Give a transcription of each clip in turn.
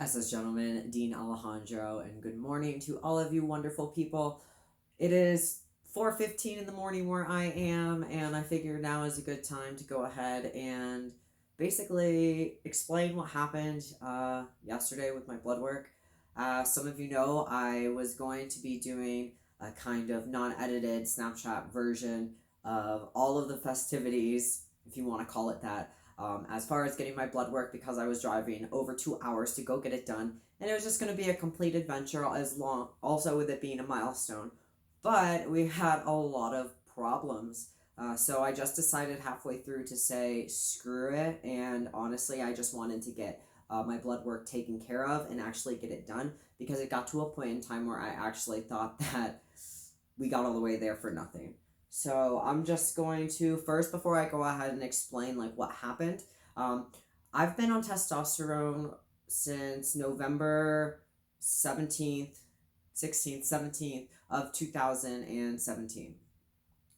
SS Gentleman, Dean Alejandro, and good morning to all of you wonderful people. It is 4:15 in the morning where I am, and I figured now is a good time to go ahead and basically explain what happened yesterday with my blood work. Some of you know I was going to be doing a kind of non-edited Snapchat version of all of the festivities, if you want to call it that, as far as getting my blood work because I was driving over 2 hours to go get it done. And it was just going to be a complete adventure as long, also with it being a milestone. But we had a lot of problems. So I just decided halfway through to say, screw it. And honestly, I just wanted to get my blood work taken care of and actually get it done because it got to a point in time where I actually thought that we got all the way there for nothing. So I'm just going to first, before I go ahead and explain like what happened, um, I've been on testosterone since November 17th, 16th, 17th of 2017.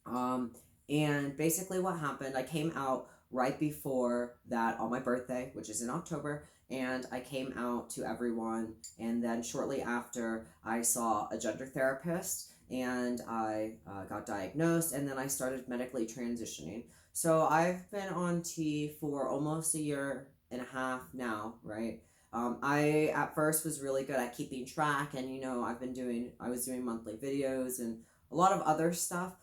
Um, and basically what happened, I came out right before that on my birthday, which is in October, and I came out to everyone. And then shortly after, I saw a gender therapist and I got diagnosed, and then I started medically transitioning. So I've been on T for almost a year and a half now, right? I at first was really good at keeping track, and I was doing monthly videos and a lot of other stuff.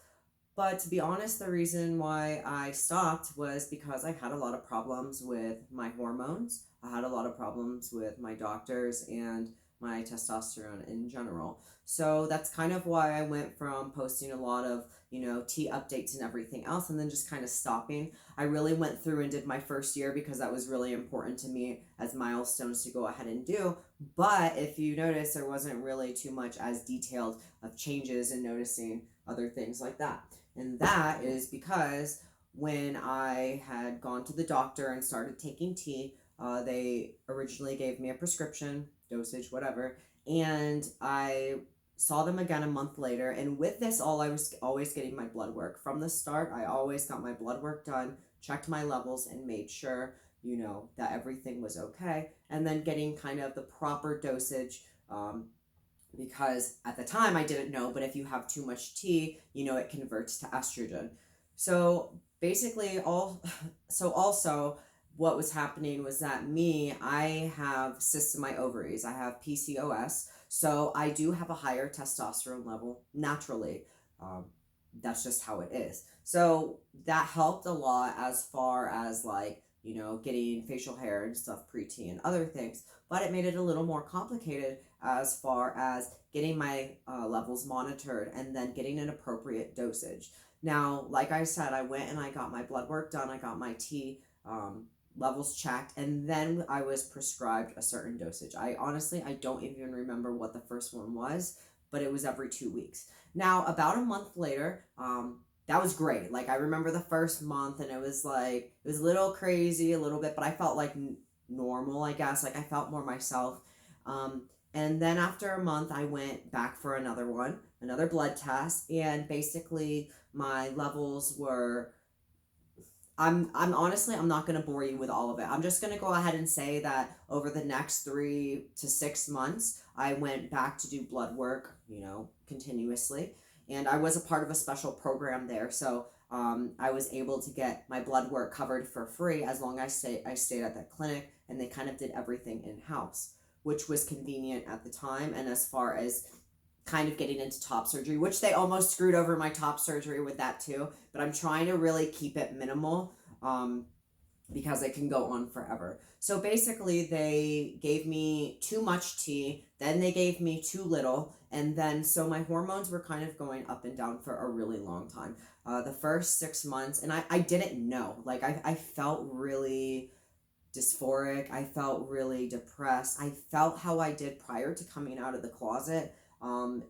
But to be honest, the reason why I stopped was because I had a lot of problems with my hormones. I had a lot of problems with my doctors and my testosterone in general. So that's kind of why I went from posting a lot of, tea updates and everything else and then just kind of stopping. I really went through and did my first year because that was really important to me as milestones to go ahead and do. But if you notice, there wasn't really too much as detailed of changes and noticing other things like that. And that is because when I had gone to the doctor and started taking tea, they originally gave me a prescription, dosage, whatever, and I saw them again a month later. And with this, all I was always getting my blood work. From the start, I always got my blood work done, checked my levels, and made sure, that everything was okay. And then getting kind of the proper dosage. Because at the time I didn't know, but if you have too much tea, it converts to estrogen. So basically, so also what was happening was that I have cysts in my ovaries. I have PCOS, so I do have a higher testosterone level naturally. Um, that's just how it is. So that helped a lot as far as like, getting facial hair and stuff pre-T and other things, but it made it a little more complicated as far as getting my levels monitored and then getting an appropriate dosage. Now, like I said, I went and I got my blood work done. I got my T levels checked, and then I was prescribed a certain dosage. I don't even remember what the first one was, but it was every 2 weeks. Now, about a month later, that was great. Like, I remember the first month, and it was a little crazy a little bit, but I felt like normal, I guess. Like, I felt more myself. And then after a month, I went back for another blood test, and basically my levels were. I'm honestly, I'm not going to bore you with all of it. I'm just going to go ahead and say that over the next 3 to 6 months, I went back to do blood work, continuously. And I was a part of a special program there. So I was able to get my blood work covered for free as long as I stayed at that clinic, and they kind of did everything in house, which was convenient at the time. And as far as kind of getting into top surgery, which they almost screwed over my top surgery with that too, but I'm trying to really keep it minimal because it can go on forever. So basically, they gave me too much tea, then they gave me too little, and then so my hormones were kind of going up and down for a really long time. The first 6 months, and I didn't know. Like, I felt really dysphoric. I felt really depressed. I felt how I did prior to coming out of the closet. And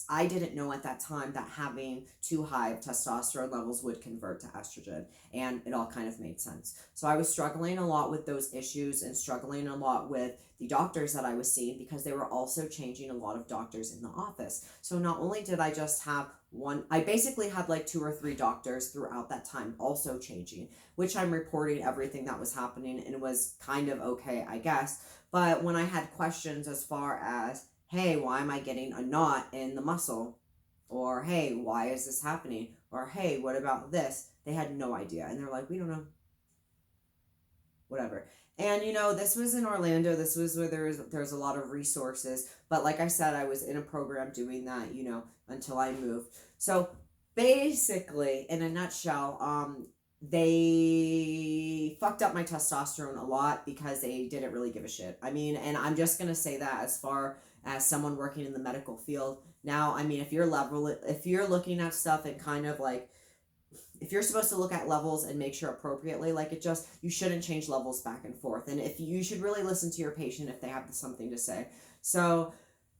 I didn't know at that time that having too high of testosterone levels would convert to estrogen, and it all kind of made sense. So I was struggling a lot with those issues and struggling a lot with the doctors that I was seeing, because they were also changing a lot of doctors in the office. So not only did I just have one, I basically had like 2 or 3 doctors throughout that time also changing, which I'm reporting everything that was happening, and it was kind of okay, I guess. But when I had questions as far as, hey, why am I getting a knot in the muscle? Or, hey, why is this happening? Or, hey, what about this? They had no idea. And they're like, we don't know. Whatever. And this was in Orlando. This was where there's a lot of resources. But like I said, I was in a program doing that, until I moved. So basically, in a nutshell, they fucked up my testosterone a lot because they didn't really give a shit. I mean, and I'm just gonna say that as far as someone working in the medical field. Now, I mean, if you're looking at stuff and kind of like, if you're supposed to look at levels and make sure appropriately, like you shouldn't change levels back and forth. And if you should really listen to your patient if they have something to say. So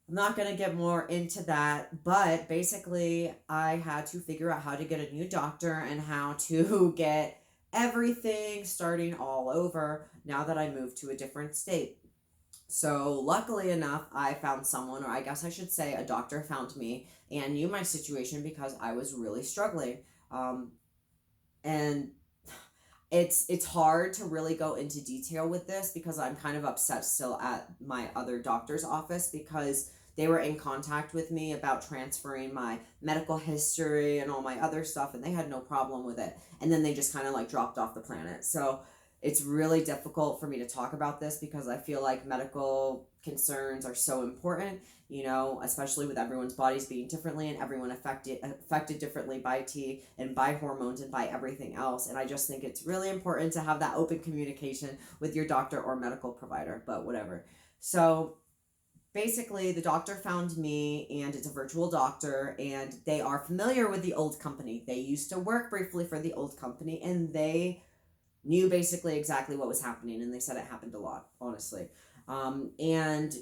I'm not going to get more into that, but basically I had to figure out how to get a new doctor and how to get everything starting all over now that I moved to a different state. So luckily enough, I found someone, or I guess I should say a doctor found me and knew my situation because I was really struggling. And it's hard to really go into detail with this because I'm kind of upset still at my other doctor's office, because they were in contact with me about transferring my medical history and all my other stuff, and they had no problem with it. And then they just kind of like dropped off the planet. So it's really difficult for me to talk about this because I feel like medical concerns are so important, especially with everyone's bodies being differently and everyone affected differently by T and by hormones and by everything else. And I just think it's really important to have that open communication with your doctor or medical provider, but whatever. So basically the doctor found me, and it's a virtual doctor, and they are familiar with the old company. They used to work briefly for the old company, and they knew basically exactly what was happening, and they said it happened a lot, honestly. And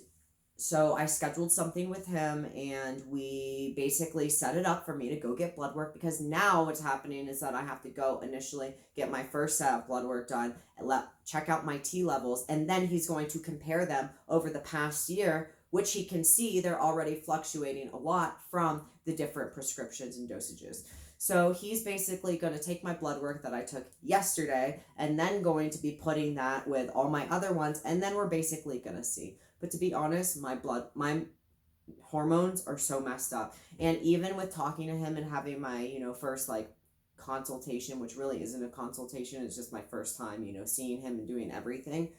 so I scheduled something with him, and we basically set it up for me to go get blood work, because now what's happening is that I have to go initially get my first set of blood work done and check out my T levels, and then he's going to compare them over the past year, which he can see they're already fluctuating a lot from the different prescriptions and dosages. So he's basically going to take my blood work that I took yesterday and then going to be putting that with all my other ones, and then we're basically going to see. But to be honest, my hormones are so messed up. And even with talking to him and having my, first like consultation, which really isn't a consultation, it's just my first time, seeing him and doing everything,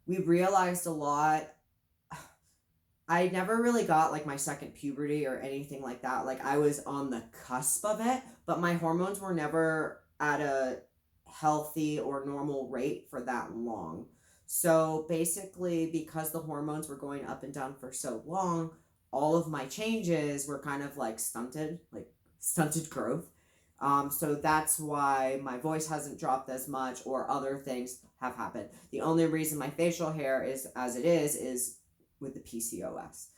we realized a lot. I never really got like my second puberty or anything like that. Like I was on the cusp of it, but my hormones were never at a healthy or normal rate for that long. So basically, because the hormones were going up and down for so long, all of my changes were kind of like stunted growth. So that's why my voice hasn't dropped as much, or other things have happened. The only reason my facial hair is as it is with the PCOS.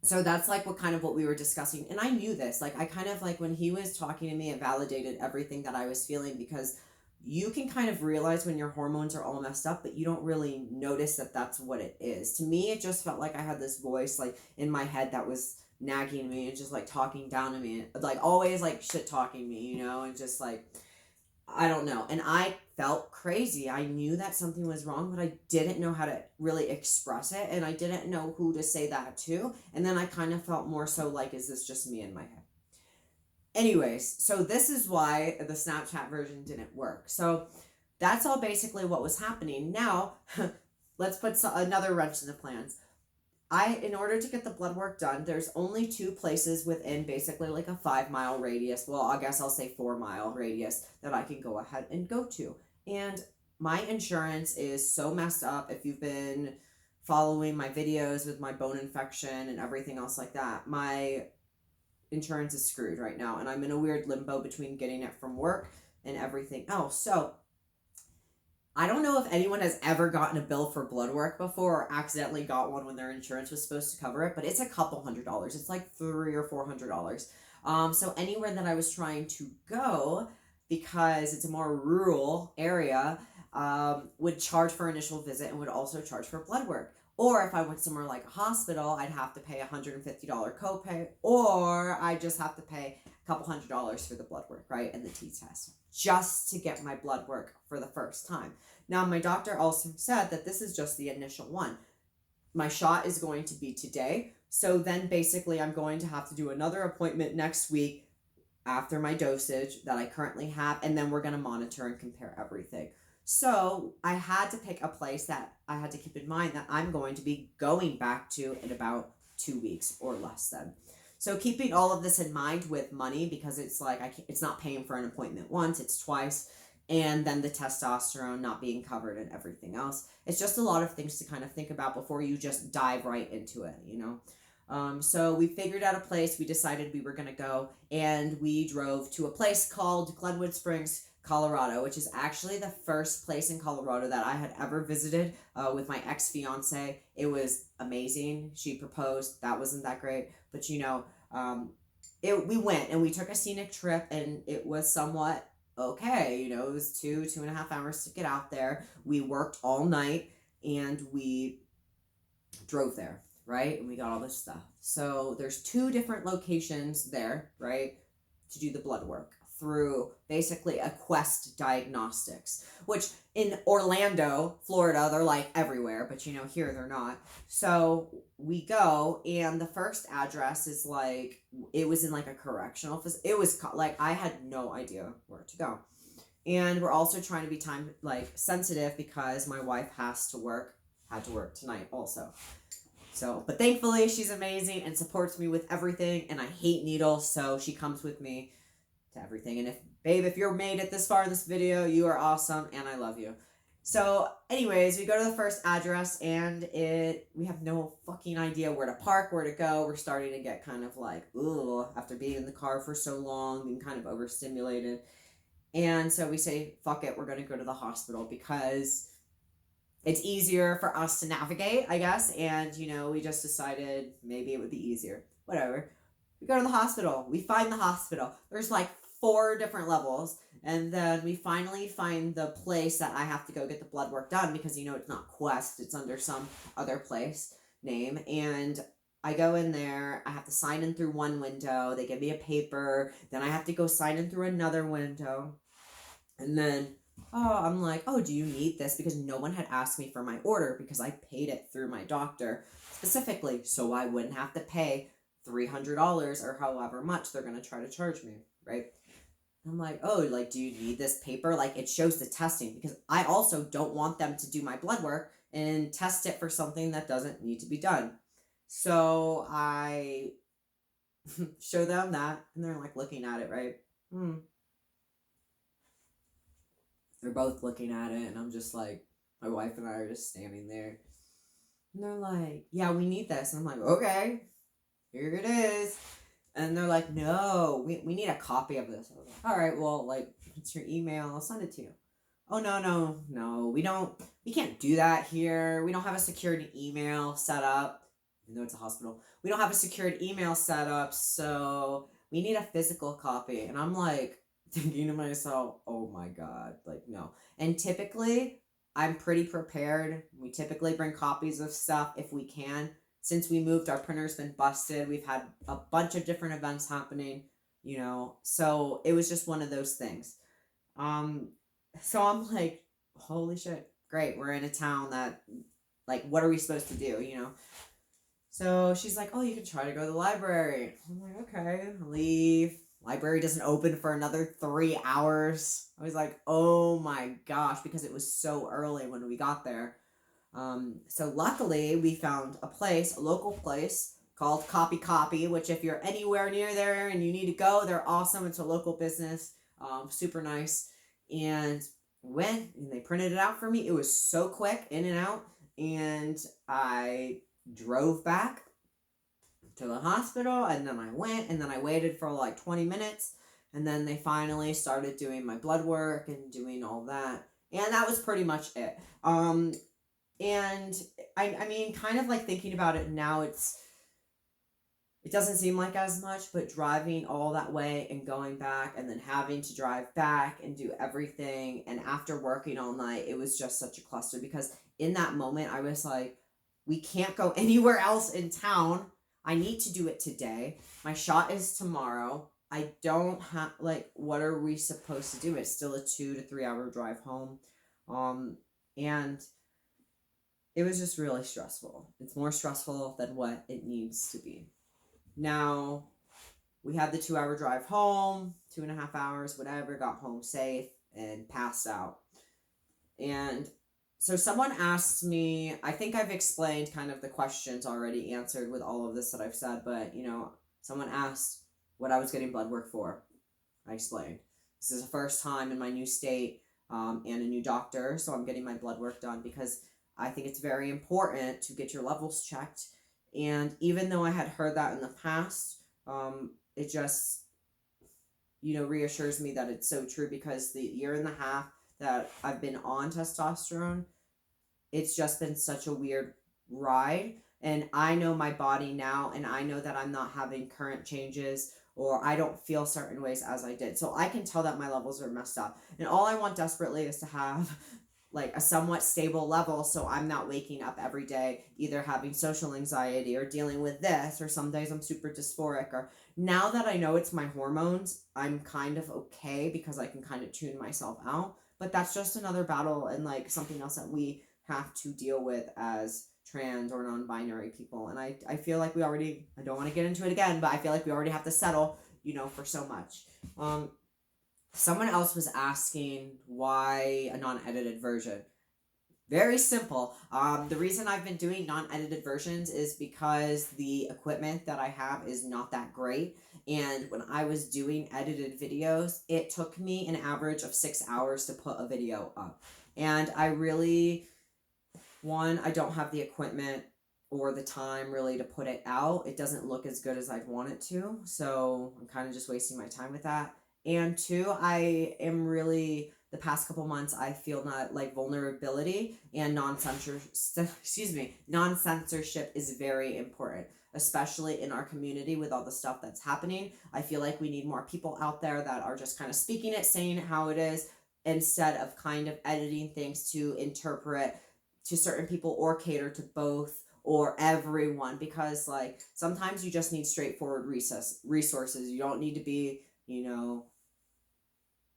So that's like what we were discussing. And I knew this, like I kind of like when he was talking to me, it validated everything that I was feeling, because you can kind of realize when your hormones are all messed up, but you don't really notice that that's what it is. To me, it just felt like I had this voice like in my head that was nagging me and just like talking down to me, like always like shit talking me, and just like, I don't know. And I felt crazy. I knew that something was wrong, but I didn't know how to really express it. And I didn't know who to say that to. And then I kind of felt more so like, is this just me in my head? Anyways, so this is why the Snapchat version didn't work. So that's all basically what was happening. Now, let's put another wrench in the plans. In order to get the blood work done, there's only 2 places within basically like a 5-mile radius. Well, I guess I'll say 4-mile radius that I can go ahead and go to. And my insurance is so messed up. If you've been following my videos with my bone infection and everything else like that, my insurance is screwed right now. And I'm in a weird limbo between getting it from work and everything else. So I don't know if anyone has ever gotten a bill for blood work before or accidentally got one when their insurance was supposed to cover it, but it's a couple $100s. It's like $300 or $400. So anywhere that I was trying to go, because it's a more rural area, would charge for initial visit and would also charge for blood work. Or if I went somewhere like a hospital, I'd have to pay $150 copay, or I just have to pay a couple $100s for the blood work, right? And the T-test, just to get my blood work for the first time. Now, my doctor also said that this is just the initial one. My shot is going to be today. So then basically I'm going to have to do another appointment next week after my dosage that I currently have. And then we're going to monitor and compare everything. So I had to pick a place that I had to keep in mind that I'm going to be going back to in about 2 weeks or less then. So keeping all of this in mind with money, because it's like it's not paying for an appointment once, it's twice. And then the testosterone not being covered and everything else. It's just a lot of things to kind of think about before you just dive right into it, you know? So we figured out a place. We decided we were going to go, and we drove to a place called Glenwood Springs, Colorado, which is actually the first place in Colorado that I had ever visited with my ex-fiance. It was amazing. She proposed. That wasn't that great. But, you know, we went and we took a scenic trip, and it was somewhat okay. You know, it was 2.5 hours to get out there. We worked all night, and we drove there, right? And we got all this stuff. So there's 2 different locations there, right, to do the blood work through basically a Quest Diagnostics, which in Orlando, Florida, they're like everywhere, but you know, here they're not. So we go, and the first address is like, it was in like a correctional facility. It was like, I had no idea where to go. And we're also trying to be time like sensitive because my wife had to work tonight also. So, but thankfully she's amazing and supports me with everything, and I hate needles, so she comes with me to everything. And if you're made it this far in this video, you are awesome and I love you. So anyways, we go to the first address, and we have no fucking idea where to park, where to go. We're starting to get kind of like, ugh, after being in the car for so long, being kind of overstimulated. And so we say, fuck it, we're going to go to the hospital because it's easier for us to navigate, I guess. And, you know, we just decided maybe it would be easier. Whatever. We go to the hospital. We find the hospital. There's like 4 different levels. And then we finally find the place that I have to go get the blood work done because, you know, it's not Quest. It's under some other place name. And I go in there. I have to sign in through one window. They give me a paper. Then I have to go sign in through another window. And then, I'm like, do you need this? Because no one had asked me for my order because I paid it through my doctor specifically. So I wouldn't have to pay $300 or however much they're going to try to charge me, right? I'm like, do you need this paper? Like, it shows the testing, because I also don't want them to do my blood work and test it for something that doesn't need to be done. So I show them that, and they're like looking at it, right? They're both looking at it, and I'm just like, my wife and I are just standing there. And they're like, yeah, we need this. And I'm like, okay, here it is. And they're like, no, we need a copy of this. I was like, all right, well, like, it's your email. I'll send it to you. Oh, no, we can't do that here. We don't have a secured email set up. Even though it's a hospital. We don't have a secured email set up, so we need a physical copy. And I'm like, thinking to myself, oh my God, like, no. And typically, I'm pretty prepared. We typically bring copies of stuff if we can. Since we moved, our printer's been busted. We've had a bunch of different events happening, you know. So it was just one of those things. So I'm like, holy shit, great. We're in a town that, like, what are we supposed to do, you know? So she's like, you can try to go to the library. I'm like, okay, leave. Library doesn't open for another 3 hours. I was like, oh my gosh, because it was so early when we got there. So luckily we found a local place called Copy, which if you're anywhere near there and you need to go, they're awesome. It's a local business, super nice. And went and they printed it out for me. It was so quick, in and out. And I drove back to the hospital, and then I went, and then I waited for like 20 minutes, and then they finally started doing my blood work and doing all that. And that was pretty much it. And I mean, kind of like thinking about it now, it doesn't seem like as much, but driving all that way and going back and then having to drive back and do everything. And after working all night, it was just such a cluster because in that moment, I was like, we can't go anywhere else in town. I need to do it today. My shot is tomorrow. I don't have, like, what are we supposed to do? It's still a 2 to 3 hour drive home. And it was just really stressful. It's more stressful than what it needs to be. Now, we had the 2 hour drive home, 2.5 hours, whatever, got home safe and passed out. And so someone asked me, I think I've explained kind of the questions already answered with all of this that I've said, but someone asked what I was getting blood work for. I explained. This is the first time in my new state and a new doctor, so I'm getting my blood work done because I think it's very important to get your levels checked. And even though I had heard that in the past, it just, reassures me that it's so true because the 1.5 years that I've been on testosterone, it's just been such a weird ride. And I know my body now, and I know that I'm not having current changes or I don't feel certain ways as I did. So I can tell that my levels are messed up. And all I want desperately is to have like a somewhat stable level so I'm not waking up every day either having social anxiety or dealing with this, or some days I'm super dysphoric. Or now that I know it's my hormones, I'm kind of okay because I can kind of tune myself out. But that's just another battle and like something else that we have to deal with as trans or non-binary people. And I feel like I don't want to get into it again, but I feel like we already have to settle, for so much. Someone else was asking why a non-edited version. Very simple. The reason I've been doing non-edited versions is because the equipment that I have is not that great. And when I was doing edited videos, it took me an average of 6 hours to put a video up. And I don't have the equipment or the time really to put it out. It doesn't look as good as I'd want it to. So I'm kind of just wasting my time with that. And 2, I am really, the past couple months, I feel not like vulnerability and non-censorship is very important, especially in our community with all the stuff that's happening. I feel like we need more people out there that are just kind of speaking it, saying it how it is, instead of kind of editing things to interpret to certain people or cater to both or everyone, because like sometimes you just need straightforward resources. You don't need to be,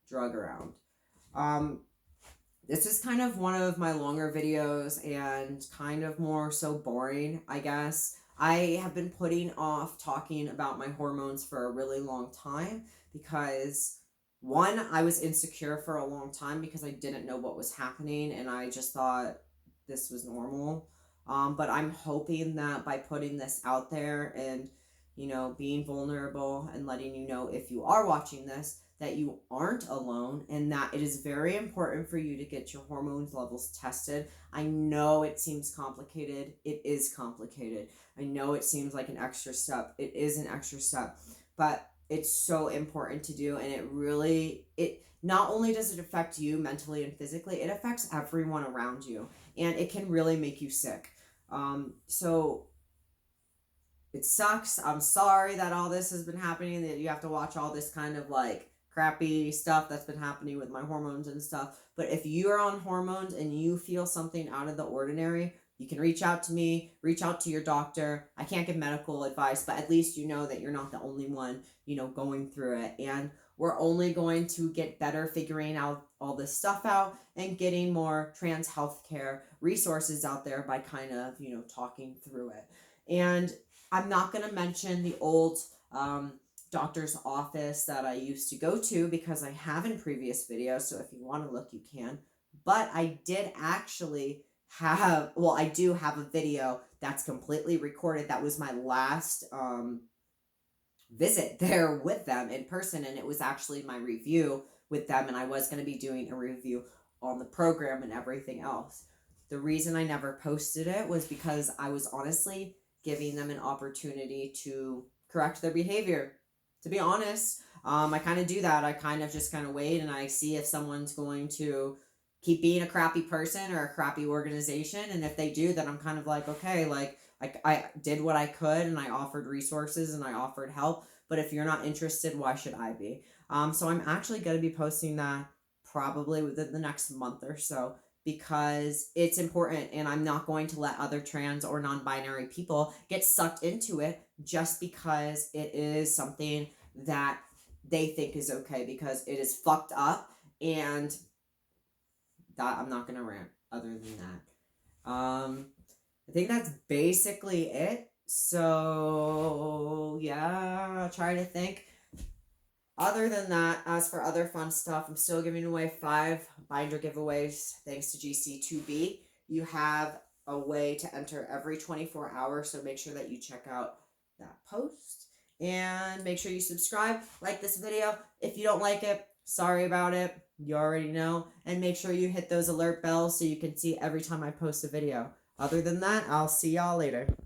drug around. This is kind of one of my longer videos and kind of more so boring, I guess. I have been putting off talking about my hormones for a really long time because, one, I was insecure for a long time because I didn't know what was happening and I just thought this was normal. But I'm hoping that by putting this out there and, being vulnerable and letting you know if you are watching this, that you aren't alone and that it is very important for you to get your hormones levels tested. I know it seems complicated. It is complicated. I know it seems like an extra step. It is an extra step, but it's so important to do. And it not only does it affect you mentally and physically, it affects everyone around you and it can really make you sick. So it sucks. I'm sorry that all this has been happening, that you have to watch all this kind of like crappy stuff that's been happening with my hormones and stuff. But if you're on hormones and you feel something out of the ordinary, you can reach out to me, reach out to your doctor. I can't give medical advice, but at least you know that you're not the only one, going through it. And we're only going to get better figuring out all this stuff out and getting more trans healthcare resources out there by kind of, talking through it. And I'm not going to mention the old doctor's office that I used to go to because I have in previous videos. So if you want to look, you can. But I did actually I do have a video that's completely recorded. That was my last visit there with them in person. And it was actually my review with them. And I was going to be doing a review on the program and everything else. The reason I never posted it was because I was honestly giving them an opportunity to correct their behavior. To be honest, I kind of do that. I kind of just wait and I see if someone's going to, keep being a crappy person or a crappy organization. And if they do, then I'm kind of like, okay, like I did what I could and I offered resources and I offered help. But if you're not interested, why should I be? So I'm actually going to be posting that probably within the next month or so, because it's important, and I'm not going to let other trans or non-binary people get sucked into it just because it is something that they think is okay, because it is fucked up. And that, I'm not gonna rant other than that. I think that's basically it. So yeah, try to think. Other than that, as for other fun stuff, I'm still giving away 5 binder giveaways thanks to GC2B. You have a way to enter every 24 hours, so make sure that you check out that post. And make sure you subscribe, like this video. If you don't like it, sorry about it. You already know. And make sure you hit those alert bells so you can see every time I post a video. Other than that, I'll see y'all later.